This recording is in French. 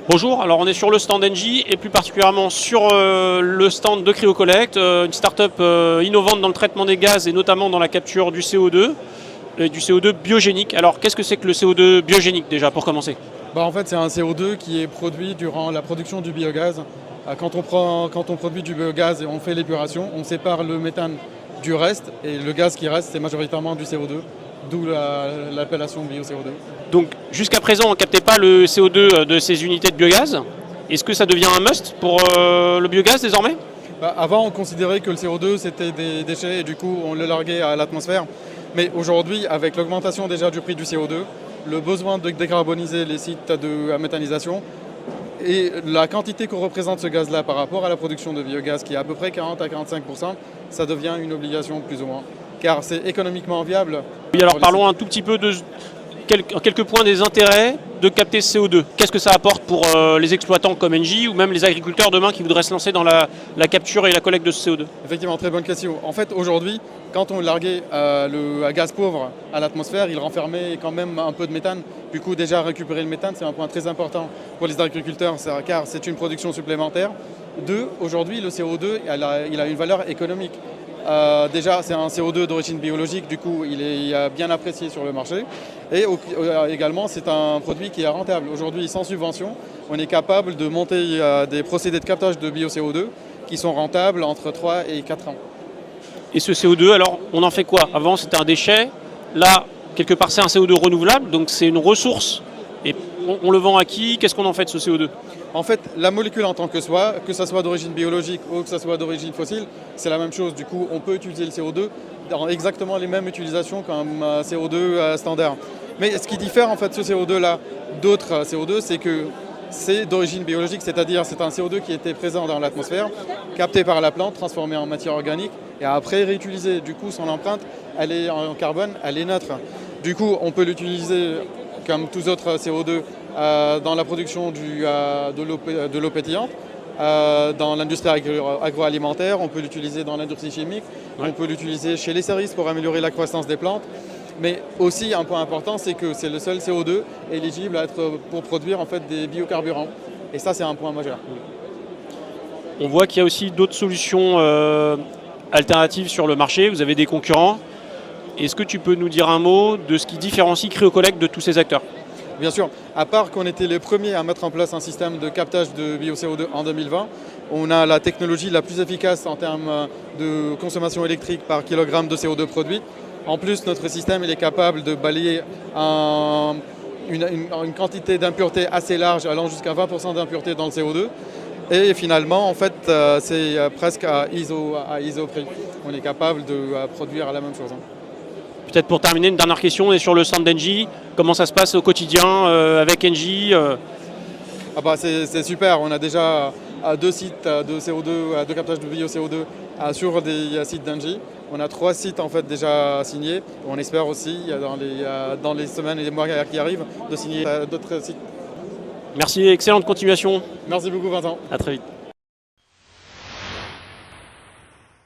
Bonjour, alors on est sur le stand Engie et plus particulièrement sur le stand de CryoCollect, une start-up innovante dans le traitement des gaz et notamment dans la capture du CO2, du CO2 biogénique. Alors qu'est-ce que c'est que le CO2 biogénique déjà pour commencer? En fait, c'est un CO2 qui est produit durant la production du biogaz. Quand on produit du biogaz et on fait l'épuration, on sépare le méthane du reste et le gaz qui reste, c'est majoritairement du CO2, d'où l'appellation bio-CO2. Donc jusqu'à présent on ne captait pas le CO2 de ces unités de biogaz. Est-ce que ça devient un must pour le biogaz désormais? Avant, on considérait que le CO2 c'était des déchets et du coup on le larguait à l'atmosphère. Mais aujourd'hui, avec l'augmentation déjà du prix du CO2, le besoin de décarboniser les sites de méthanisation et la quantité que représente ce gaz-là par rapport à la production de biogaz qui est à peu près 40 à 45%, ça devient une obligation plus ou moins. Car c'est économiquement viable. Oui, alors parlons un tout petit peu de quelques points des intérêts de capter ce CO2. Qu'est-ce que ça apporte pour les exploitants comme Engie ou même les agriculteurs demain qui voudraient se lancer dans la capture et la collecte de ce CO2? Effectivement, très bonne question. En fait, aujourd'hui, quand on larguait le gaz pauvre à l'atmosphère, il renfermait quand même un peu de méthane. Du coup, déjà récupérer le méthane, c'est un point très important pour les agriculteurs car c'est une production supplémentaire. Deux, aujourd'hui, le CO2, il a une valeur économique. Déjà, c'est un CO2 d'origine biologique, du coup, il est bien apprécié sur le marché. Et également, c'est un produit qui est rentable. Aujourd'hui, sans subvention, on est capable de monter des procédés de captage de bio-CO2 qui sont rentables entre 3 et 4 ans. Et ce CO2, alors, on en fait quoi? Avant, c'était un déchet. Là, quelque part, c'est un CO2 renouvelable, donc c'est une ressource. Et on le vend à qui? Qu'est-ce qu'on en fait de ce CO2? En fait, la molécule en tant que ça soit d'origine biologique ou que ça soit d'origine fossile, c'est la même chose. Du coup, on peut utiliser le CO2 dans exactement les mêmes utilisations qu'un CO2 standard. Mais ce qui diffère en fait ce CO2-là d'autres CO2, c'est que c'est d'origine biologique, c'est-à-dire c'est un CO2 qui était présent dans l'atmosphère, capté par la plante, transformé en matière organique et après réutilisé. Du coup, son empreinte, elle est en carbone, elle est neutre. Du coup, on peut l'utiliser comme tous autres CO2 dans la production de l'eau pétillante, dans l'industrie agroalimentaire, on peut l'utiliser dans l'industrie chimique, on peut l'utiliser chez les cerises pour améliorer la croissance des plantes. Mais aussi, un point important, c'est que c'est le seul CO2 éligible pour produire en fait, des biocarburants. Et ça, c'est un point majeur. On voit qu'il y a aussi d'autres solutions alternatives sur le marché. Vous avez des concurrents. Est-ce que tu peux nous dire un mot de ce qui différencie CryoCollect de tous ces acteurs? Bien sûr, à part qu'on était les premiers à mettre en place un système de captage de bio-CO2 en 2020, on a la technologie la plus efficace en termes de consommation électrique par kilogramme de CO2 produit. En plus, notre système il est capable de balayer une quantité d'impuretés assez large, allant jusqu'à 20% d'impuretés dans le CO2. Et finalement, en fait, c'est presque à ISO prix. On est capable de produire la même chose. Peut-être pour terminer, une dernière question, on est sur le stand d'Engie. Comment ça se passe au quotidien avec Engie? C'est super, on a déjà 2 sites de CO2, de captage de bio-CO2 sur des sites d'Engie. On a 3 sites en fait déjà signés. On espère aussi dans les semaines et les mois qui arrivent de signer d'autres sites. Merci, excellente continuation. Merci beaucoup Vincent. À très vite.